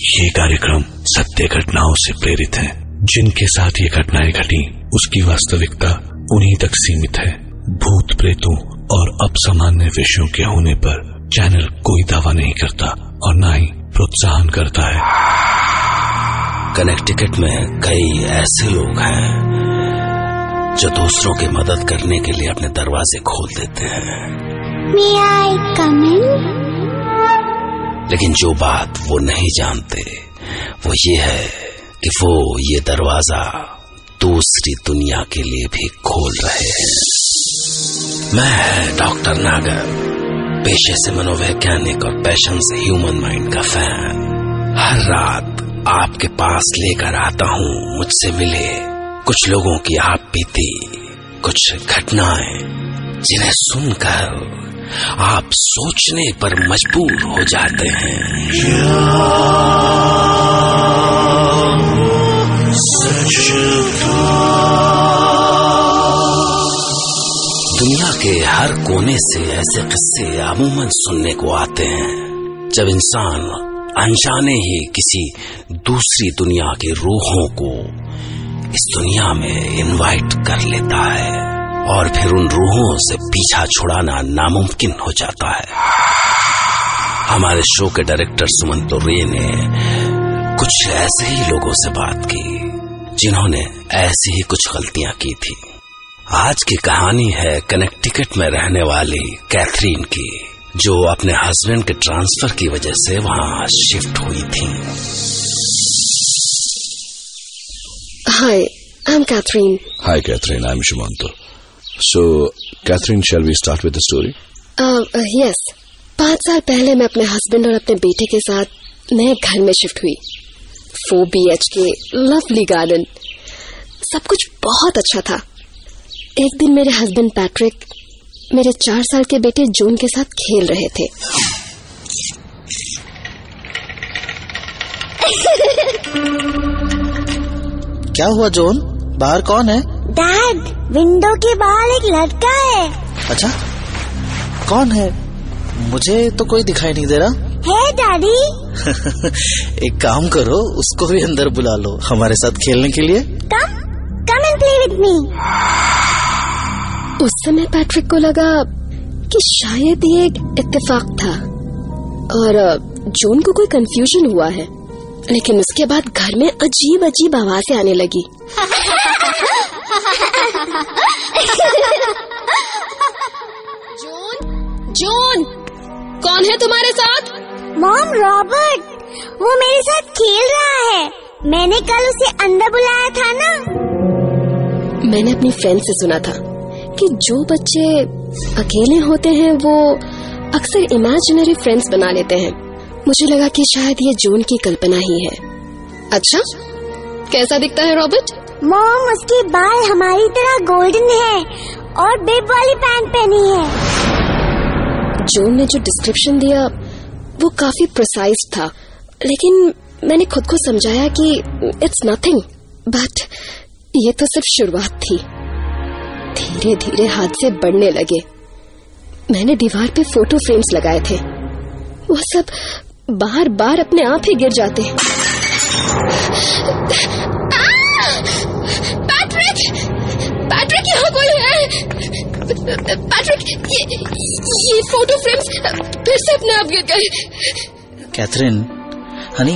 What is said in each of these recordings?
ये कार्यक्रम सत्य घटनाओं से प्रेरित है। जिनके साथ ये घटनाएं घटी उसकी वास्तविकता उन्हीं तक सीमित है। भूत प्रेतों और असामान्य विषयों के होने पर चैनल कोई दावा नहीं करता और न ही प्रोत्साहन करता है। कनेक्टिकट में कई ऐसे लोग हैं जो दूसरों की मदद करने के लिए अपने दरवाजे खोल देते हैं। May I come in? लेकिन जो बात वो नहीं जानते वो ये है कि वो ये दरवाजा दूसरी दुनिया के लिए भी खोल रहे हैं। मैं डॉक्टर नागर, पेशे से मनोवैज्ञानिक और पैशन से ह्यूमन माइंड का फैन, हर रात आपके पास लेकर आता हूँ मुझसे मिले कुछ लोगों की आप बीती, कुछ घटनाएं जिन्हें सुनकर आप सोचने पर मजबूर हो जाते हैं। दुनिया के हर कोने से ऐसे किस्से अमूमन सुनने को आते हैं जब इंसान अनजाने ही किसी दूसरी दुनिया की रूहों को इस दुनिया में इनवाइट कर लेता है और फिर उन रूहों से पीछा छुड़ाना नामुमकिन हो जाता है। हमारे शो के डायरेक्टर सुमंत रे ने कुछ ऐसे ही लोगों से बात की जिन्होंने ऐसी ही कुछ गलतियां की थी। आज की कहानी है कनेक्टिकट में रहने वाली कैथरीन की, जो अपने हस्बैंड के ट्रांसफर की वजह से वहां शिफ्ट हुई थी। Hi, I'm Catherine. Hi Catherine, I'm Shumanto. So, Catherine, shall we start with the story? Yes. 5 साल पहले मैं अपने हस्बैंड और अपने बेटे के साथ नए घर में शिफ्ट हुई। 4 BHK, लवली गार्डन, सब कुछ बहुत अच्छा था। एक दिन मेरे हस्बैंड पैट्रिक मेरे 4 साल के बेटे जॉन के साथ खेल रहे थे। क्या हुआ जॉन? बाहर कौन है? डैड, विंडो के बाहर एक लड़का है। अच्छा, कौन है? मुझे तो कोई दिखाई नहीं दे रहा। है डैडी। एक काम करो, उसको भी अंदर बुला लो हमारे साथ खेलने के लिए। Come and play with me. उस समय पैट्रिक को लगा कि शायद ये एक इत्तेफाक था और जॉन को कोई कंफ्यूजन हुआ है, लेकिन उसके बाद घर में अजीब अजीब आवाजें आने लगी। जॉन, कौन है तुम्हारे साथ? मॉम, रॉबर्ट, वो मेरे साथ खेल रहा है। मैंने कल उसे अंदर बुलाया था ना। मैंने अपनी फ्रेंड से सुना था कि जो बच्चे अकेले होते हैं वो अक्सर इमेजिनरी फ्रेंड्स बना लेते हैं। मुझे लगा कि शायद ये जॉन की कल्पना ही है। अच्छा, कैसा दिखता है रॉबर्ट? मॉम, उसके बाल हमारी तरह गोल्डन है और बेब वाली पैंट पहनी है। जॉन ने जो डिस्क्रिप्शन दिया वो काफी प्रिसाइज था, लेकिन मैंने खुद को समझाया कि इट्स नथिंग, बट ये तो सिर्फ शुरुआत थी। धीरे धीरे हादसे बढ़ने लगे। मैंने दीवार पे फोटो फ्रेम्स लगाए थे, वो सब बार बार अपने आप ही गिर जाते। पैट्रिक, यहाँ कोई है? पैट्रिक, ये फोटो फ्रेम्स फिर से अपने आप गिर गए। कैथरीन, हनी,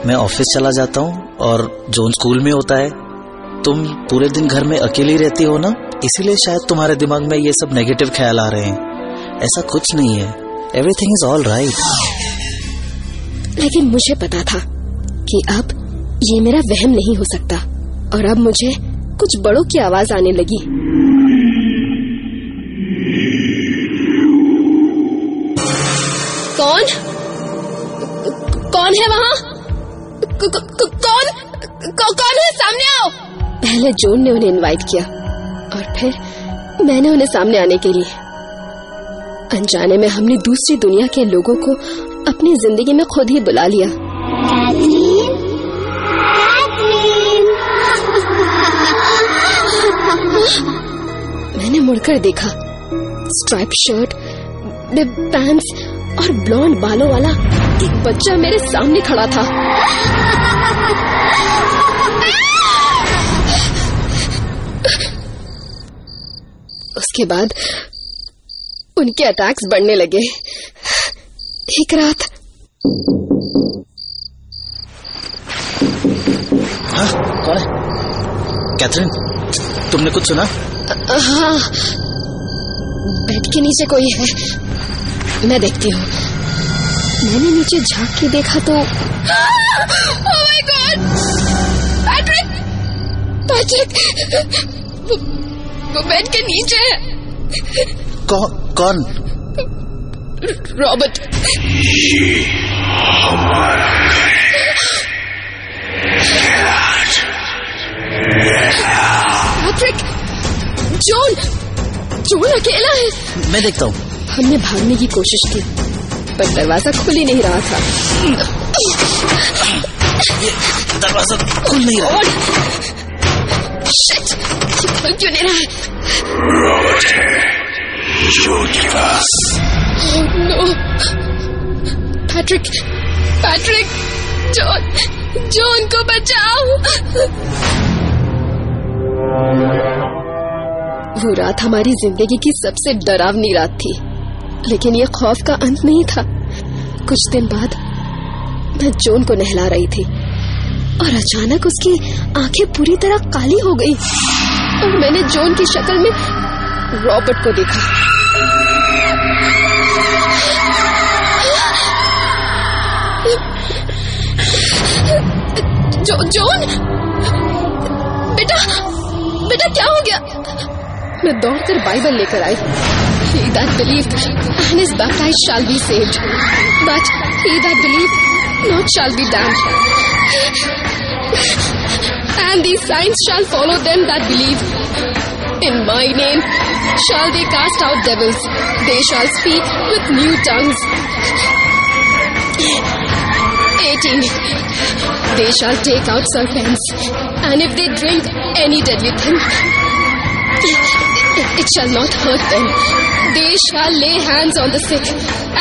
मैं ऑफिस चला जाता हूँ और जॉन स्कूल में होता है। तुम पूरे दिन घर में अकेली रहती हो ना, इसीलिए शायद तुम्हारे दिमाग में ये सब नेगेटिव ख्याल आ रहे हैं। ऐसा कुछ नहीं है, एवरीथिंग इज ऑल राइट। लेकिन मुझे पता था कि अब ये मेरा वहम नहीं हो सकता और अब मुझे कुछ बड़ों की आवाज आने लगी। कौन है वहाँ? कौन है? सामने आओ। पहले जॉन ने उन्हें इनवाइट किया और फिर मैंने उन्हें सामने आने के लिए। अनजाने में हमने दूसरी दुनिया के लोगों को अपनी जिंदगी में खुद ही बुला लिया। मैंने मुड़कर देखा। स्ट्राइप शर्ट, पैंट्स और ब्लॉन्ड बालों वाला एक बच्चा मेरे सामने खड़ा था। उसके बाद उनके अटैक्स बढ़ने लगे। एक रात कौन है? कैथरीन, तुमने कुछ सुना? हाँ, बेड के नीचे कोई है। मैं देखती हूँ। मैंने नीचे झांक के देखा तो ओह माय गॉड! पैट्रिक! वो बेड के नीचे है। कौन? रॉबर्ट। पैट्रिक! जॉन अकेला है। मैं देखता हूँ। हमने भागने की कोशिश की पर दरवाजा खुल ही नहीं रहा था। दरवाजा खुल नहीं रहा। शिट! ये खुल क्यों नहीं रहा है? रॉबर्ट है जॉन के पास। नो! पैट्रिक! जॉन को बचाओ! वो रात हमारी जिंदगी की सबसे डरावनी रात थी, लेकिन ये खौफ का अंत नहीं था। कुछ दिन बाद मैं जॉन को नहला रही थी और अचानक उसकी आंखें पूरी तरह काली हो गई और मैंने जॉन की शक्ल में रॉबर्ट को देखा। जॉन! बेटा क्या हो गया? मैं दौड़कर बाइबल लेकर आई। He that believed and is baptized shall be saved, but he that believed not shall be damned. And these signs shall follow them that believe. In my name shall they cast out devils. They shall speak with new tongues. 18. They shall take out serpents, and if they drink any deadly thing, it shall not hurt them. They shall lay hands on the sick,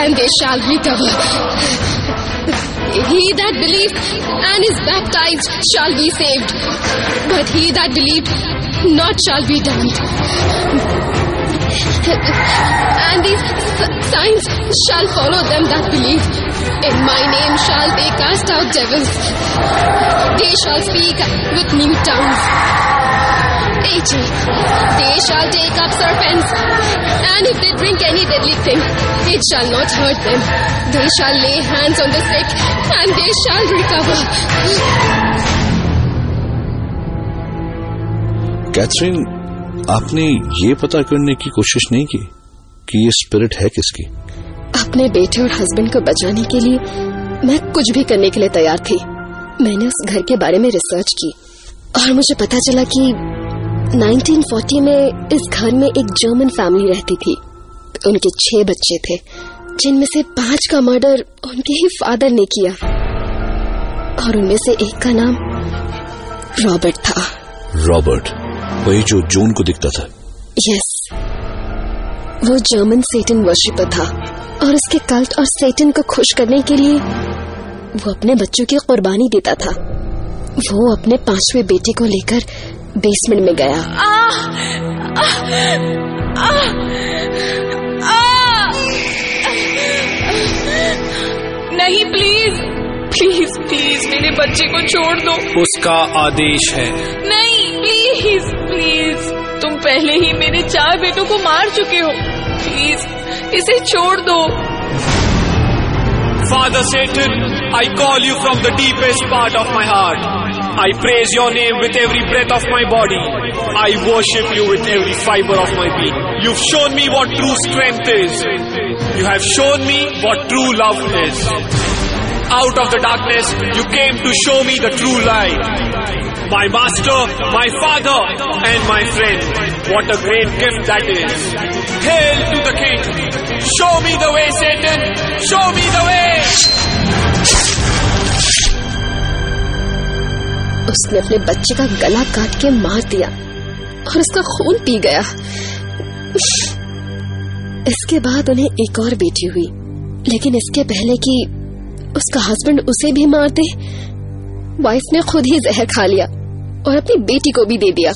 and they shall recover. He that believed and is baptized shall be saved, but he that believed not shall be damned. And these signs shall follow them that believe. In my name shall they cast out devils. They shall speak with new tongues. 80. They shall take up serpents, and if they drink any deadly thing, it shall not hurt them. They shall lay hands on the sick, and they shall recover. Catherine, आपने ये पता करने की कोशिश नहीं की कि ये स्पिरिट है किसकी? अपने बेटे और हस्बैंड को बचाने के लिए मैं कुछ भी करने के लिए तैयार थी। मैंने उस घर के बारे में रिसर्च की और मुझे पता चला कि 1940 में इस घर में एक जर्मन फैमिली रहती थी। उनके 6 बच्चे थे, जिनमें से 5 का मर्डर उनके ही फादर ने किया और उनमें से एक का नाम रॉबर्ट था। रॉबर्ट, वही जो जॉन को दिखता था? यस, वो जर्मन सेटन वर्शिपर था और उसके कल्ट और सेटन को खुश करने के लिए वो अपने बच्चों की कुर्बानी देता था। वो अपने 5वें बेटे को लेकर बेसमेंट में गया। नहीं, प्लीज प्लीज प्लीज मेरे बच्चे को छोड़ दो। उसका आदेश है। नहीं, प्लीज प्लीज, तुम पहले ही मेरे 4 बेटों को मार चुके हो। प्लीज इसे छोड़ दो। Father Satan, I call you from the deepest part of my heart. I praise your name with every breath of my body. I worship you with every fiber of my being. You've shown me what true strength is. You have shown me what true love is. Out of the darkness, you came to show me the true light. My master, my father, and my friend. What a great gift that is. Hail to the king. Show me the way, Satan. Show me the way. उसने अपने बच्चे का गला काट के मार दिया और उसका खून पी गया। इसके बाद उन्हें एक और बेटी हुई लेकिन इसके पहले कि उसका हस्बैंड उसे भी मार दे, वाइफ ने खुद ही जहर खा लिया और अपनी बेटी को भी दे दिया।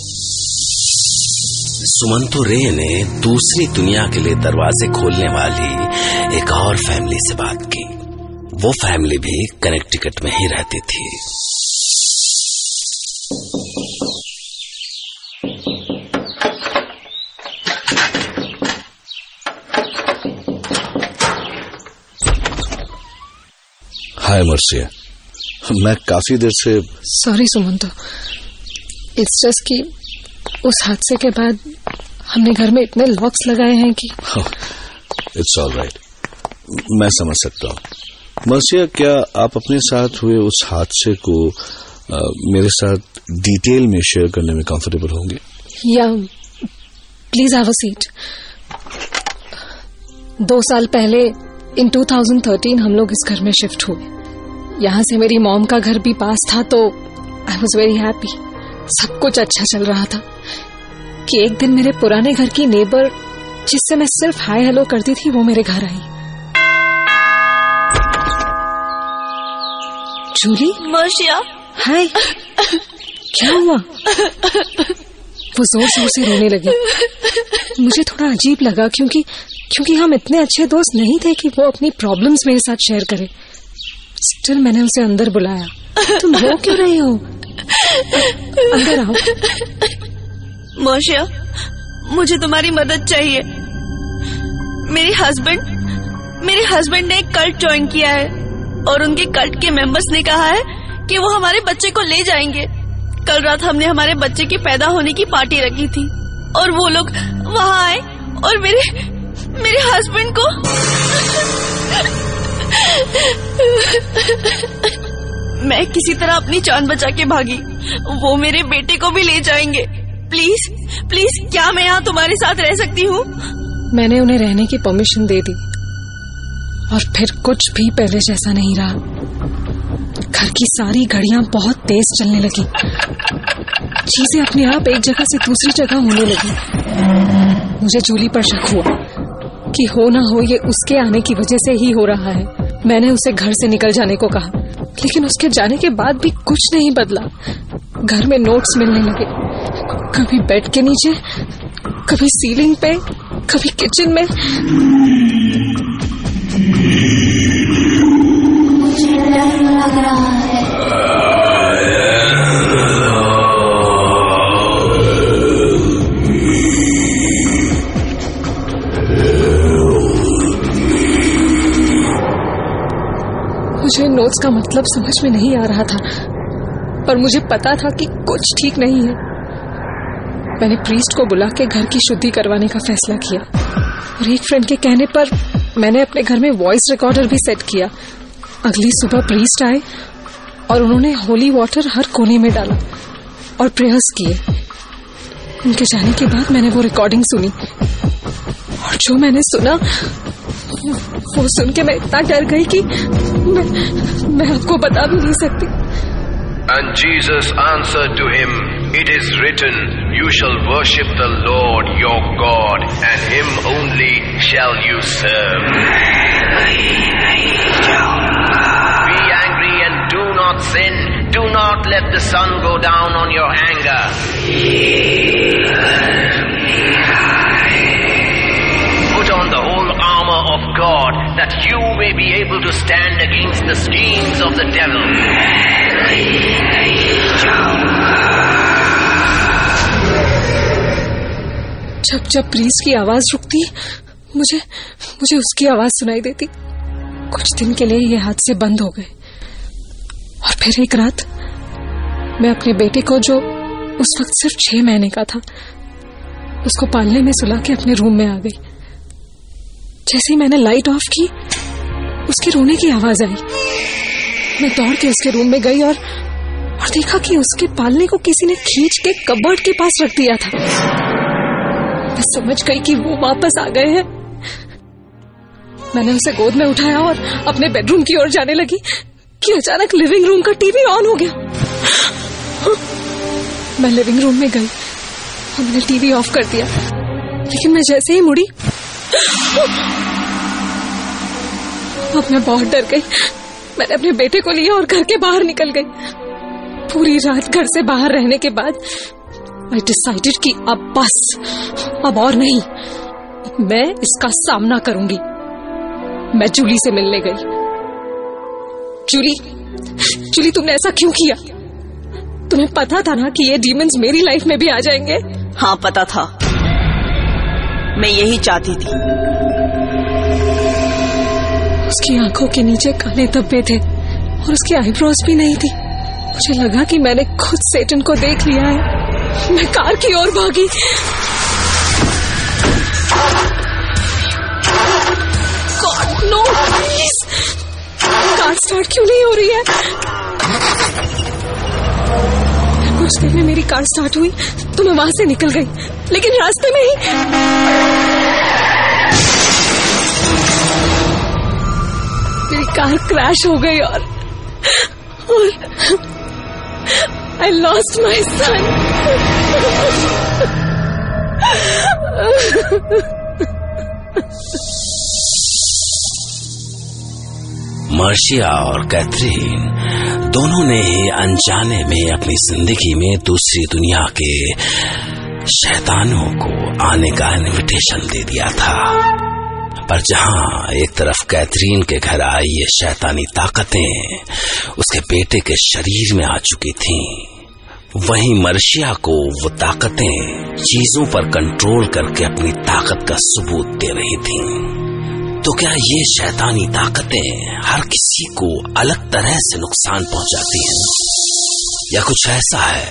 सुमंतु रे ने दूसरी दुनिया के लिए दरवाजे खोलने वाली एक और फैमिली से बात की। वो फैमिली भी कनेक्टिकट में ही रहती थी। हाय मर्सिया, मैं काफी देर से। सॉरी सुमंतो, इट्स जस्ट कि उस हादसे के बाद हमने घर में इतने लॉक्स लगाए हैं कि। इट्स ऑल राइट, मैं समझ सकता हूँ। मर्सिया, क्या आप अपने साथ हुए उस हादसे को मेरे साथ डिटेल में शेयर करने में कंफर्टेबल होंगे? या प्लीज हैव अ सीट। 2 साल पहले इन 2013 हम लोग इस घर में शिफ्ट हुए। यहाँ से मेरी मॉम का घर भी पास था, तो आई वॉज वेरी हैप्पी। सब कुछ अच्छा चल रहा था कि एक दिन मेरे पुराने घर की नेबर, जिससे मैं सिर्फ हाय हेलो करती थी, वो मेरे घर आई। जूली। मर्सिया। हाय। क्या हुआ? वो जोर जोर से रोने लगी। मुझे थोड़ा अजीब लगा क्योंकि हम इतने अच्छे दोस्त नहीं थे कि वो अपनी प्रॉब्लम्स मेरे साथ शेयर करे। स्टिल मैंने उसे अंदर बुलाया। तुम रो क्यों रही हो? अंदर आओ। मर्सिया, मुझे तुम्हारी मदद चाहिए। मेरे हस्बैंड ने एक कल्ट ज्वाइन किया है और उनके कल्ट के मेंबर्स ने कहा है कि वो हमारे बच्चे को ले जाएंगे। कल रात हमने हमारे बच्चे की पैदा होने की पार्टी रखी थी और वो लोग वहाँ आए और मेरे हस्बैंड को मैं किसी तरह अपनी जान बचा के भागी। वो मेरे बेटे को भी ले जाएंगे। प्लीज प्लीज, क्या मैं यहाँ तुम्हारे साथ रह सकती हूँ? मैंने उन्हें रहने की परमिशन दे दी और फिर कुछ भी पहले जैसा नहीं रहा। घर की सारी घड़ियां बहुत तेज चलने लगी। चीजें अपने आप एक जगह से दूसरी जगह होने लगी। मुझे जूली पर शक हुआ कि हो ना हो ये उसके आने की वजह से ही हो रहा है। मैंने उसे घर से निकल जाने को कहा, लेकिन उसके जाने के बाद भी कुछ नहीं बदला। घर में नोट्स मिलने लगे, कभी बेड के नीचे, कभी सीलिंग पे, कभी किचन में। मुझे डर लग रहा है। मुझे नोट्स का मतलब समझ में नहीं आ रहा था, पर मुझे पता था कि कुछ ठीक नहीं है। मैंने प्रीस्ट को बुला के घर की शुद्धि करवाने का फैसला किया और एक फ्रेंड के कहने पर मैंने अपने घर में वॉइस रिकॉर्डर भी सेट किया। अगली सुबह प्रीस्ट आए और उन्होंने होली वाटर हर कोने में डाला और प्रेयर्स किए। उनके जाने के बाद मैंने वो रिकॉर्डिंग सुनी और जो मैंने सुना वो सुन के मैं इतना डर गई कि मैं आपको बता भी नहीं सकती। And Jesus answered to him, "It is written, you shall worship the Lord your God, and him only shall you serve." Be angry and do not sin. Do not let the sun go down on your anger. Put on the whole armor of God, that you may be able to stand against the schemes of the devil. जब priest की आवाज रुकती, मुझे उसकी आवाज सुनाई देती। कुछ दिन के लिए ये हादसे बंद हो गए और फिर एक रात मैं अपने बेटे को, जो उस वक्त सिर्फ 6 महीने का था, उसको पालने में सुला के अपने रूम में आ गई। जैसे ही मैंने लाइट ऑफ की, उसके रोने की आवाज आई। मैं दौड़ के उसके रूम में गई और देखा कि उसके पालने को किसी ने खींच के कबर्ड के पास रख दिया था। मैं समझ गई कि वो वापस आ गए हैं। मैंने उसे गोद में उठाया और अपने बेडरूम की ओर जाने लगी कि अचानक लिविंग रूम का टीवी ऑन हो गया। मैं लिविंग रूम में गई और मैंने टीवी ऑफ कर दिया, लेकिन मैं जैसे ही मुड़ी अब मैं बहुत डर गई। मैंने अपने बेटे को लिया और घर के बाहर निकल गई। पूरी रात घर से बाहर रहने के बाद I decided कि अब बस, अब और नहीं, मैं इसका सामना करूंगी। मैं जूली से मिलने गई। जूली तुमने ऐसा क्यों किया? तुम्हें पता था ना कि ये डीमंस मेरी लाइफ में भी आ जाएंगे? हाँ पता था, मैं यही चाहती थी। उसकी आंखों के नीचे काले धब्बे थे और उसकी आईब्रोज भी नहीं थी। मुझे लगा कि मैंने खुद सेटन को देख लिया है। मैं कार की ओर भागी। God no, please. Car start क्यों नहीं हो रही है? कुछ देर में मेरी कार स्टार्ट हुई तो मैं वहां से निकल गई, लेकिन रास्ते में ही मेरी कार क्रैश हो गई और I lost my son. मर्शिया और कैथरीन दोनों ने ही अनजाने में अपनी जिंदगी में दूसरी दुनिया के शैतानों को आने का इनविटेशन दे दिया था। पर जहां एक तरफ कैथरीन के घर आई ये शैतानी ताकतें उसके बेटे के शरीर में आ चुकी थीं, वहीं मर्शिया को वो ताकतें चीजों पर कंट्रोल करके अपनी ताकत का सबूत दे रही थीं। तो क्या ये शैतानी ताकतें हर किसी को अलग तरह से नुकसान पहुंचाती हैं, या कुछ ऐसा है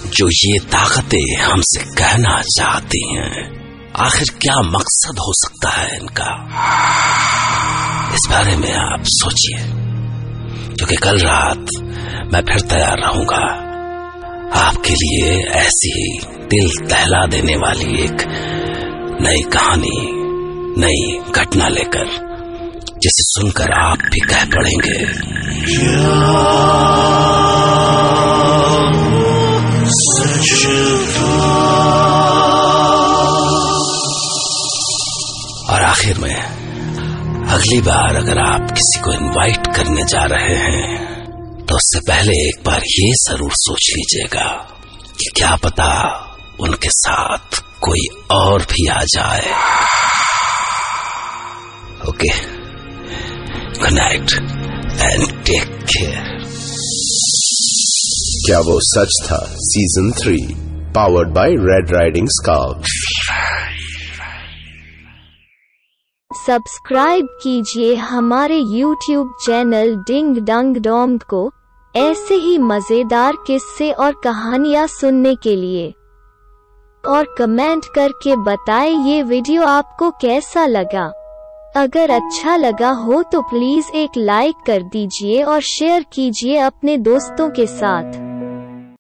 जो ये ताकतें हमसे कहना चाहती हैं? आखिर क्या मकसद हो सकता है इनका? इस बारे में आप सोचिए, क्योंकि कल रात मैं फिर तैयार रहूंगा आपके लिए ऐसी दिल दहला देने वाली एक नई कहानी, नई घटना लेकर, जिसे सुनकर आप भी कह पड़ेंगे और आखिर में अगली बार अगर आप किसी को इनवाइट करने जा रहे हैं तो उससे पहले एक बार ये जरूर सोच लीजिएगा कि क्या पता उनके साथ कोई और भी आ जाए। Okay, good night and take care. क्या वो सच था? Season 3 powered by red riding scout. Subscribe कीजिए हमारे YouTube चैनल डिंग डंग डोम को ऐसे ही मजेदार किस्से और कहानियाँ सुनने के लिए, और कमेंट करके बताएं ये वीडियो आपको कैसा लगा। अगर अच्छा लगा हो तो प्लीज एक लाइक कर दीजिए और शेयर कीजिए अपने दोस्तों के साथ।